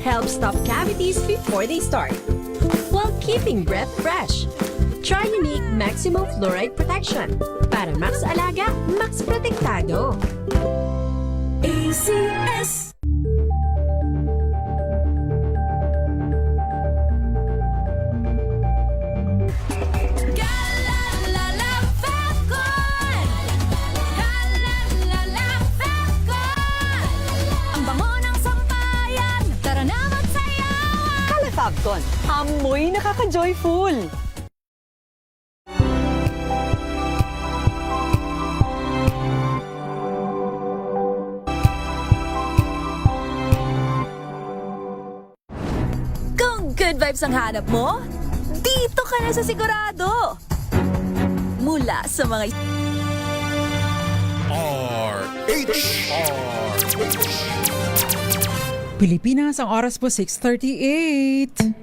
helps stop cavities before they start, while keeping breath fresh. Try Unique Maximum Fluoride Protection para max alaga, max protektado. ACS. Fabcon, amoy nakaka-joyful! Kung good vibes ang hanap mo, dito ka na sa sigurado! Mula sa mga Pilipinas, ang oras po 6:38.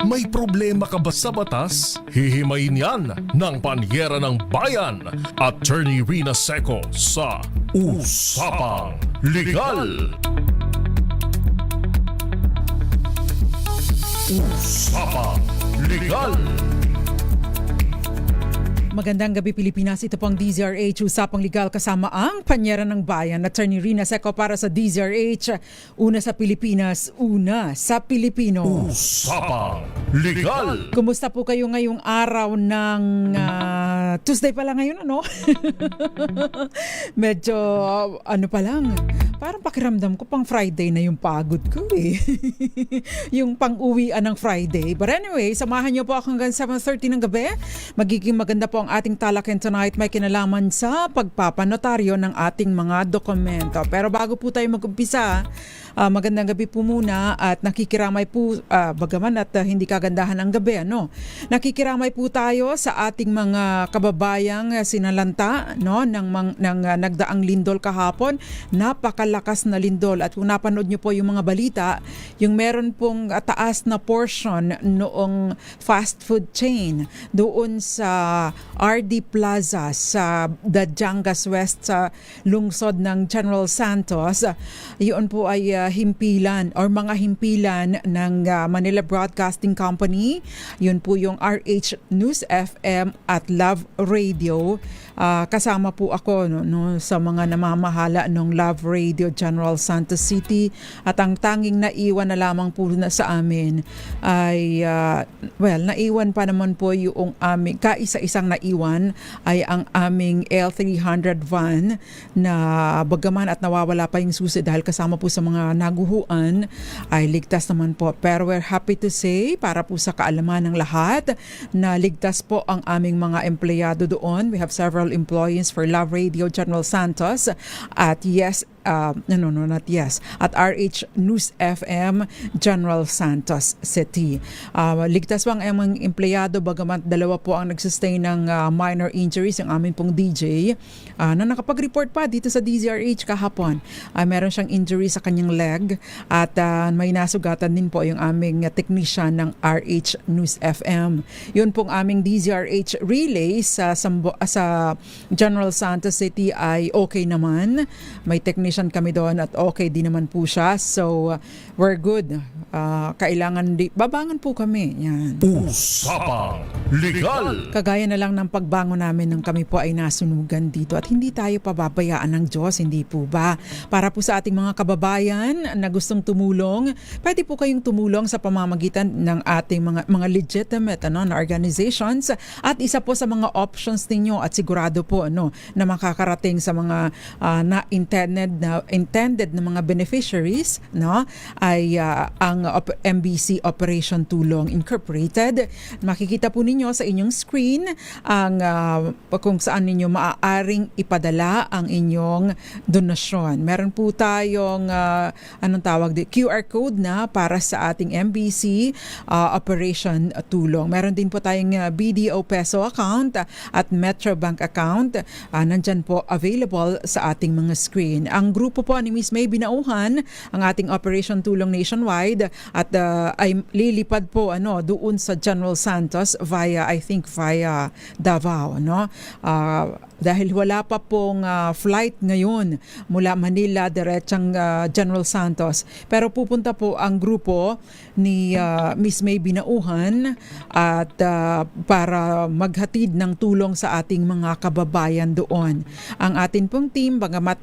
May problema ka ba sa batas? Hihimayin yan ng Panyera ng Bayan, Attorney Rina Seco sa Usapang Legal. Usapang Legal. Magandang gabi Pilipinas, ito po ang DZRH Usapang Legal kasama ang Panyera ng Bayan, Attorney Rina Seco para sa DZRH. Una sa Pilipinas, una sa Pilipino. Usapang Legal. Kumusta po kayo ngayong araw ng Tuesday pala ngayon, ano? Medyo ano pa lang, parang pakiramdam ko pang Friday na yung pagod ko eh. Yung pang-uwian ng Friday. But anyway, samahan niyo po ako hanggang 7:30 ng gabi. Magiging maganda po ang ating talakayan tonight, may kinalaman sa pagpapanotaryo ng ating mga dokumento. Pero bago po tayo mag-umpisa, magandang gabi po muna at nakikiramay po, bagaman at hindi kagandahan ang gabi, ano? Nakikiramay po tayo sa ating mga kababayang sinalanta, no, ng nagdaang lindol kahapon. Napakalakas na lindol at kung napanood niyo po yung mga balita, yung meron pong taas na portion noong fast food chain doon sa RD Plaza sa Dajangas West sa lungsod ng General Santos. Yun po ay himpilan or mga himpilan ng Manila Broadcasting Company. Yun po yung RH News FM at Love Radio. Kasama po ako no, sa mga namamahala ng Love Radio General Santos City at ang tanging naiwan na lamang po na sa amin ay naiwan pa naman po yung aming kaisa-isang naiwan ay ang aming L300 van na bagaman at nawawala pa yung susi dahil kasama po sa mga naguhuan ay ligtas naman po. Pero we're happy to say para po sa kaalaman ng lahat na ligtas po ang aming mga empleyado doon. We have several employees for Love Radio General Santos at at RH News FM General Santos City. Ligtas po ang aming empleyado bagamat dalawa po ang nagsustain ng minor injuries, yung amin pong DJ na nakapag-report pa dito sa DZRH kahapon. Meron siyang injury sa kanyang leg at may nasugatan din po yung aming technician ng RH News FM. Yun pong aming DZRH relay sa General Santos City ay okay naman. May technician kami doon at okay din naman po siya. So, we're good. Kailangan babangon po kami. Yan. Usapang Legal. Kagaya na lang ng pagbangon namin nang kami po ay nasunugan dito at hindi tayo pababayaan ng Diyos, hindi po ba? Para po sa ating mga kababayan na gustong tumulong, pwede po kayong tumulong sa pamamagitan ng ating mga legitimate na organizations at isa po sa mga options ninyo at sigurado po na makakarating sa mga intended na mga beneficiaries ay ang MBC Operation Tulong Incorporated. Makikita po ninyo sa inyong screen ang kung saan ninyo maaaring ipadala ang inyong donasyon. Meron po tayong QR code na para sa ating MBC Operation Tulong. Meron din po tayong BDO Peso account at Metro Bank account. Nandyan po available sa ating mga screen. Ang grupo po ni Miss May Binauhan, ang ating Operation Tulong Nationwide at ay lilipad po doon sa General Santos via Davao, dahil wala pa pong flight ngayon mula Manila diretsang General Santos. Pero pupunta po ang grupo ni Miss May Binauhan at para maghatid ng tulong sa ating mga kababayan doon. Ang atin pong team, bagamat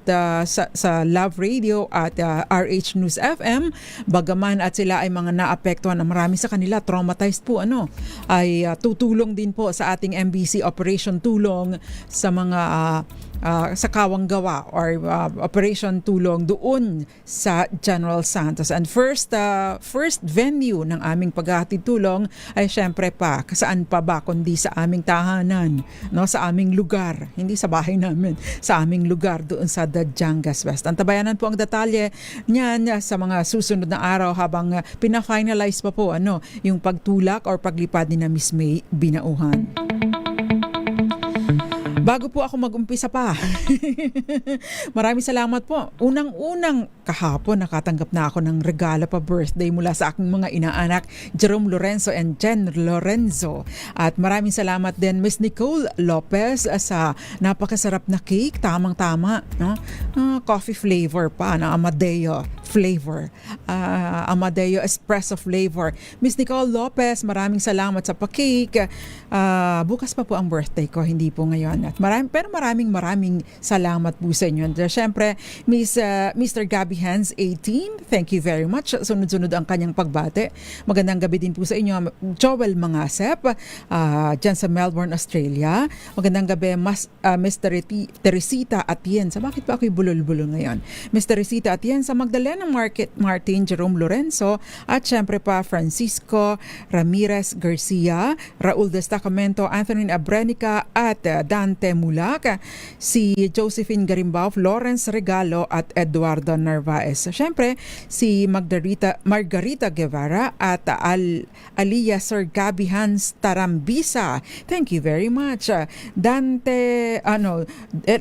sa Love Radio at RH News FM, bagaman at sila ay mga naapektuhan, marami sa kanila traumatized po ay tutulong din po sa ating MBC Operation Tulong sa mga sa Kawang Gawa or Operation Tulong doon sa General Santos. And first venue ng aming paghahatid tulong ay syempre pa, saan pa ba kundi sa aming tahanan, sa aming lugar, hindi sa bahay namin, sa aming lugar doon sa Dajangas West. Antabayanan po ang detalye niyan sa mga susunod na araw habang pina-finalize pa po yung pagtulak or paglipad ni na Miss May Binauhan. Bago po ako mag-umpisa pa, maraming salamat po. Unang-unang kahapon nakatanggap na ako ng regalo pa birthday mula sa aking mga inaanak, Jerome Lorenzo and Jen Lorenzo. At maraming salamat din Miss Nicole Lopez sa napakasarap na cake, tamang-tama, coffee flavor pa, Amadeo flavor, Amadeo espresso flavor. Miss Nicole Lopez, maraming salamat sa pa-cake. Bukas pa po ang birthday ko, hindi po ngayon. At maraming salamat po sa inyo. And syempre, Mr. Gabby Hands 18, thank you very much. Sunod-sunod ang kanyang pagbate. Magandang gabi din po sa inyo, Joel Mangasep, dyan sa Melbourne, Australia. Magandang gabi, Miss Teresita Atienza. Bakit pa ako'y bulol-bulol ngayon? Miss Teresita Atienza, Magdalena Martin, Jerome Lorenzo, at syempre pa Francisco Ramirez Garcia, Raul Destacamento, Anthony Abrenica, at Dante Mulak, si Josephine Garimbao, Florence Regalo, at Eduardo Narvaez. Syempre, si Margarita Guevara at Aliyah Sir Gabby Hans Tarambisa. Thank you very much. Dante,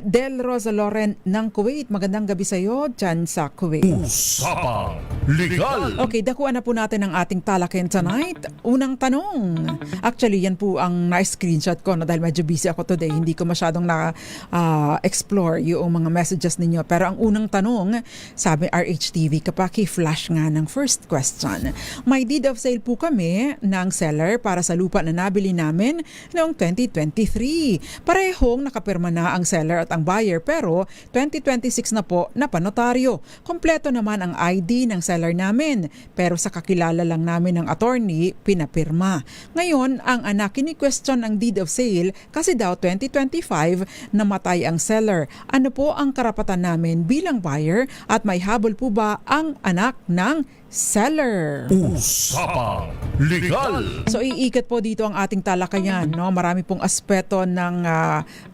Del Rosa Loren ng Kuwait. Magandang gabi sa iyo dyan sa Kuwait. Usapang Legal. Okay, dakuan na po natin ang ating talakin tonight. Unang tanong. Actually, yan po ang na-screenshot ko dahil medyo busy ako today. Hindi ko masyadong na-explore yung mga messages ninyo. Pero ang unang tanong, sabi RHTV, kapaki-flash nga ng first question. May deed of sale po kami ng seller para sa lupa na nabili namin noong 2023. Parehong nakapirma na ang seller at ang buyer pero 2026 na po na panotaryo. Kompleto naman ang ID ng seller namin pero sa kakilala lang namin ng attorney pinapirma. Ngayon, ang anak kini-question ang deed of sale kasi daw 2025 namatay ang seller. Ano po ang karapatan namin bilang buyer at may habol po ba ang anak ng seller? Usapang Legal. So iikot po dito ang ating talakayan, Marami pong aspeto ng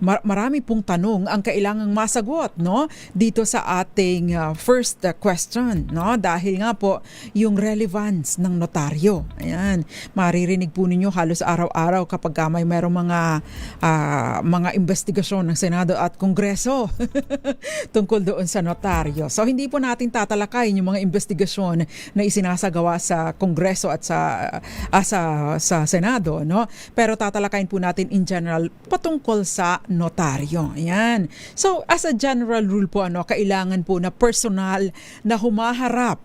marami pong tanong ang kailangang masagot, dito sa ating first question, Dahil nga po yung relevance ng notaryo. Ayan, maririnig po ninyo halos araw-araw kapag may merong mga investigasyon ng Senado at Kongreso tungkol doon sa notaryo. So hindi po natin tatalakayin yung mga investigasyon na isinasagawa sa Kongreso at sa Senado, Pero tatalakayin po natin in general patungkol sa notaryo. Ayan. So as a general rule po, kailangan po na personal na humaharap,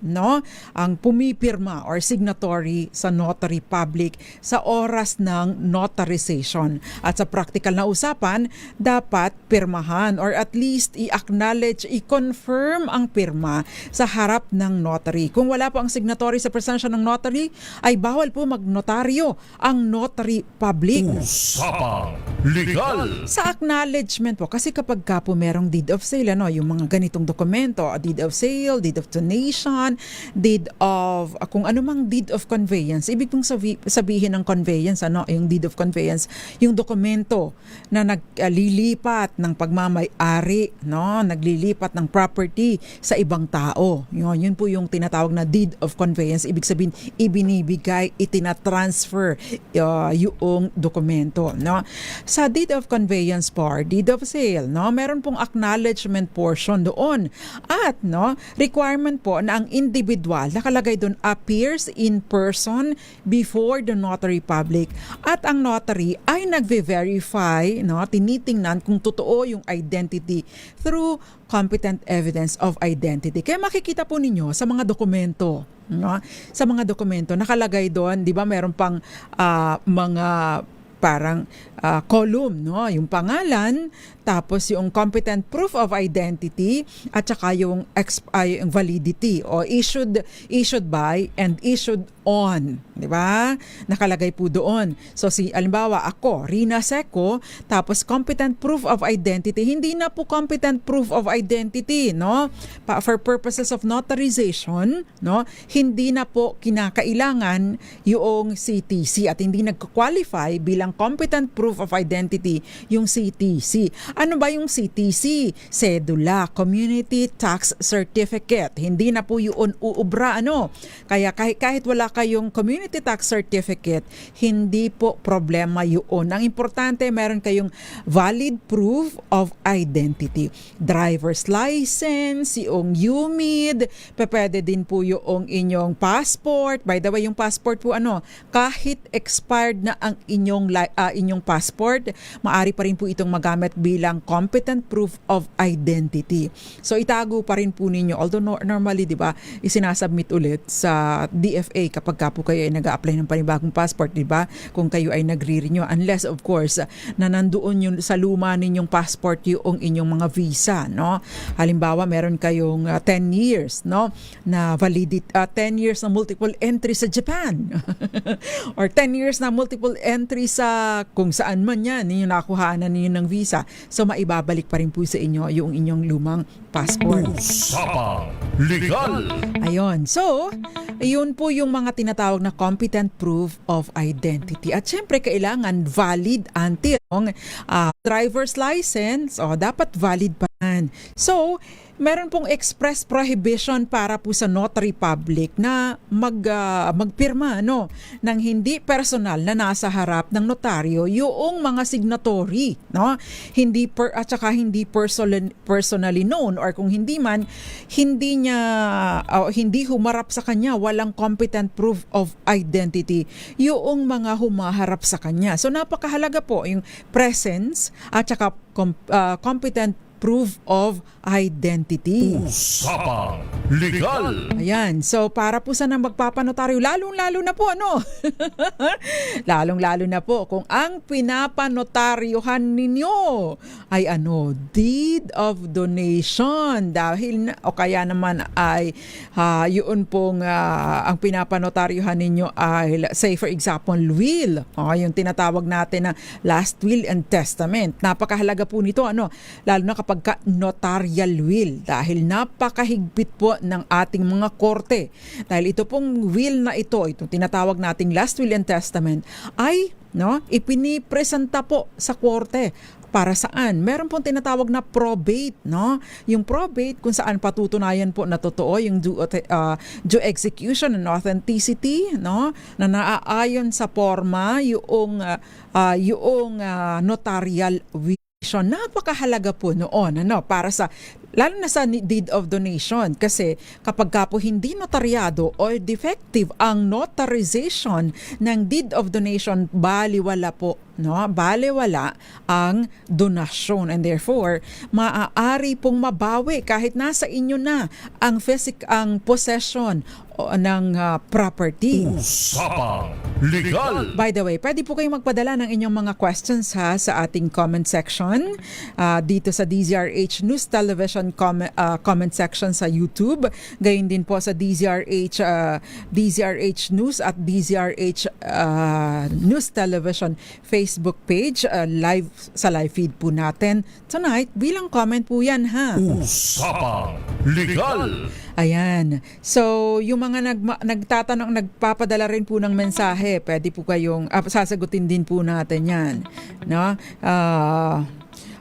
ang pumipirma or signatory sa notary public sa oras ng notarization. At sa practical na usapan, dapat pirmahan or at least i-acknowledge, i-confirm ang pirma sa harap ng notary. Kung wala po ang signatory sa presensya ng notary, ay bawal po magnotaryo ang notary public. Usapang Legal. Sa acknowledgement po, kasi kapag ka po merong deed of sale, yung mga ganitong dokumento, a deed of sale, deed of donation, deed of, kung anumang deed of conveyance, ibig pong sabihin ng conveyance, yung deed of conveyance, yung dokumento na naglilipat ng pagmamay-ari, naglilipat ng property sa ibang tao. Yun po yung tinatawag na deed deed of conveyance. Ibig sabihin, ibinibigay, itinatransfer yung dokumento. No? Sa deed of conveyance deed of sale, no? Meron pong acknowledgement portion doon. At requirement po na ang individual, nakalagay doon, appears in person before the notary public. At ang notary ay nagve-verify, tinitingnan kung totoo yung identity through competent evidence of identity. Kaya makikita po ninyo sa mga dokumento, sa mga dokumento nakalagay doon, 'di ba, meron pang mga parang column, yung pangalan, tapos yung competent proof of identity, at saka yung validity o issued by and issued on, di ba? Nakalagay po doon. So alimbawa ako, Rina Seco, tapos competent proof of identity, hindi na po competent proof of identity, for purposes of notarization, hindi na po kinakailangan yung CTC at hindi nagko-qualify bilang competent proof of identity yung CTC. Ano ba yung CTC? Cedula, Community Tax Certificate. Hindi na po yun uubra, Kaya kahit wala kayong Community Tax Certificate, hindi po problema yun. Ang importante, meron kayong valid proof of identity. Driver's license, yung UMID, pwede din po yung inyong passport. By the way, yung passport po, kahit expired na ang inyong passport, maaari pa rin po itong magamit bilang competent proof of identity. So itago pa rin po ninyo, although normally, di ba, isinasubmit ulit sa DFA kapag po kayo ay nag-a-apply ng panibagong passport, di ba? Kung kayo ay nagre-renew, unless of course na nandoon yung sa luma ninyong passport yung inyong mga visa, Halimbawa, meron kayong 10 years, na validity, 10 years na multiple entry sa Japan or 10 years na multiple entry sa kung saan man yan, yung nakuhaan ninyo ng visa. So maibabalik pa rin po sa inyo yung inyong lumang passport. Usapang Legal. Ayun. So, yun po yung mga tinatawag na competent proof of identity. At syempre, kailangan valid until driver's license, dapat valid pa yan. So, meron pong express prohibition para po sa notary public na magpirma ng hindi personal na nasa harap ng notaryo yung mga signatory, at saka hindi personally known, or kung hindi man, hindi humarap sa kanya, walang competent proof of identity yung mga humaharap sa kanya. So napakahalaga po yung presence at saka competent proof of identity. Usapang Legal. Ayan. So, para po sa nang magpapanotaryo, lalong-lalo na po, lalong-lalo na po kung ang pinapanotaryohan ninyo ay deed of donation. Dahil, o kaya naman ay yun pong ang pinapanotaryohan ninyo ay, say for example, will. Yung tinatawag natin na last will and testament. Napakahalaga po nito, lalo na kapag notarial will, dahil napakahigpit po ng ating mga korte. Dahil ito pong will na itong tinatawag nating last will and testament ay ipinipresenta po sa korte. Para saan? Meron pong tinatawag na probate, Yung probate kung saan patutunayan po na totoo yung due execution and authenticity, na naaayon sa forma yung notarial will. Napakahalaga po noon para sa lalo na sa deed of donation, kasi kapag po hindi notaryado or defective ang notarization ng deed of donation, baliwala po, baliwala ang donasyon, and therefore maaari pong mabawi kahit nasa inyo na ang possession ng property. Usapang Legal. By the way, pwede po kayong magpadala ng inyong mga questions sa ating comment section dito sa DZRH News Television comment section sa YouTube. Gayon din po sa DZRH News at DZRH News Television Facebook page, live sa live feed po natin tonight. Bilang comment po yan, Usapang Legal. Ayan. So, yung mga nagpapadala rin po ng mensahe, pwede po kayong sasagutin din po natin yan.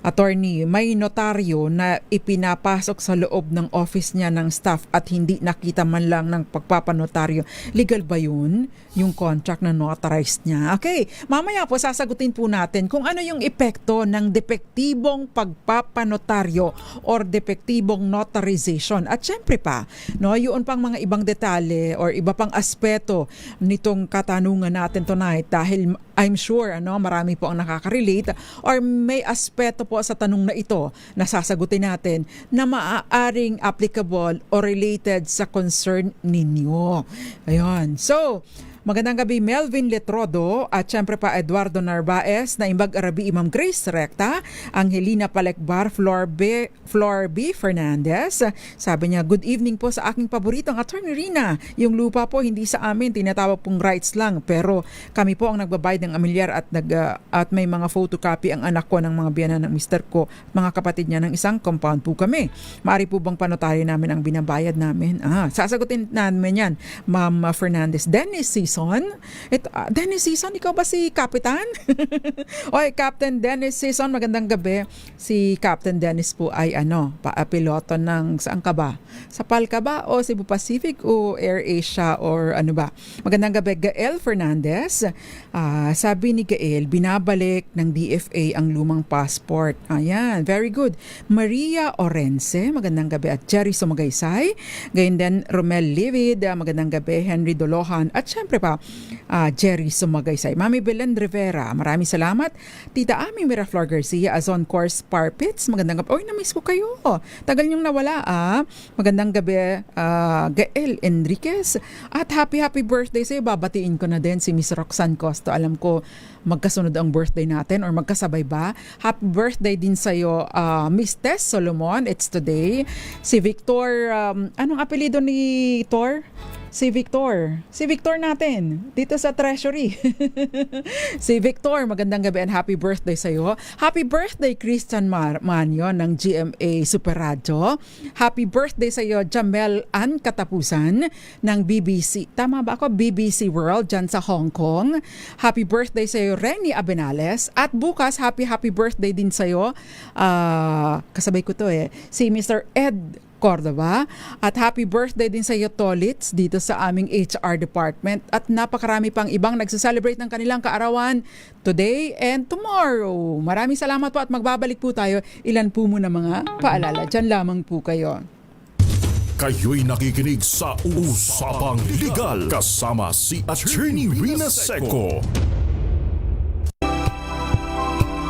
Attorney, may notaryo na ipinapasok sa loob ng office niya ng staff at hindi nakita man lang ng pagpapanotaryo. Legal ba yun? Yung contract na notarized niya? Okay, mamaya po sasagutin po natin kung ano yung epekto ng depektibong pagpapanotaryo or depektibong notarization. At syempre pa, no, yun pang mga ibang detalye or iba pang aspeto nitong katanungan natin tonight dahil I'm sure marami po ang nakaka-relate or may aspeto po sa tanong na ito na sasagutin natin na maaaring applicable or related sa concern ninyo. Ayun. So, magandang gabi Melvin Letrodo at syempre pa Eduardo Narvaez, Naimbag Arabi, Imam Grace Recta, Angelina Palekbar, Flor B. Fernandez. Sabi niya, good evening po sa aking paboritong Attorney Rina. Yung lupa po hindi sa amin, tinatawag pong rights lang, pero kami po ang nagbabayad ng amilyar at may mga photocopy ang anak ko ng mga biyanan ng mister ko, mga kapatid niya ng isang compound po kami. Maari po bang panotaryo namin ang binabayad namin? Sasagutin namin yan, Ma'am Fernandez. Dennis Season. Dennis Season, ikaw ba si Kapitan? Oy, Captain Dennis Season, magandang gabi. Si Captain Dennis po ay piloto ng saan ka ba? Sa PAL ka ba o Cebu Pacific o Air Asia or ano ba? Magandang gabi, Gael Fernandez. Sabi ni Gael, binabalik ng DFA ang lumang passport. Ayan, very good. Maria Orense, magandang gabi. At Jerry Sumagaysay. Gayon din, Romel Livid, magandang gabi. Henry Dolohan. At syempre pa, Jerry Sumagaysay. Mami Belen Rivera, maraming salamat. Tita Ami Miraflor Garcia, Azon Course Parpits, magandang gabi. Oy, na-miss ko kayo. Tagal niyong nawala, Magandang gabi, Gael Enriquez. At happy birthday sa'yo. Babatiin ko na din si Miss Roxanne Costo. Alam ko, magkasunod ang birthday natin or magkasabay ba? Happy birthday din sa'yo, Miss Tess Solomon. It's today. Si Victor, anong apelido ni Tor? Si Victor natin dito sa Treasury. Si Victor, magandang gabi and happy birthday sa iyo. Happy birthday Christian Manyo ng GMA Super Radio. Happy birthday sa iyo Jamel Ann Katapusan ng BBC. Tama ba ako? BBC World dyan sa Hong Kong. Happy birthday sa iyo Renny Abenales at bukas happy birthday din sa iyo. Kasabay ko to si Mr. Ed Cordova at happy birthday din sa iyo Tolits dito sa aming HR department at napakarami pang ibang nagse-celebrate ng kanilang kaarawan today and tomorrow. Maraming salamat po at magbabalik po tayo. Ilan po muna mga paalala. Diyan lamang po kayo. Kayo'y nakikinig sa Usapang Legal kasama si Attorney Rina Seco.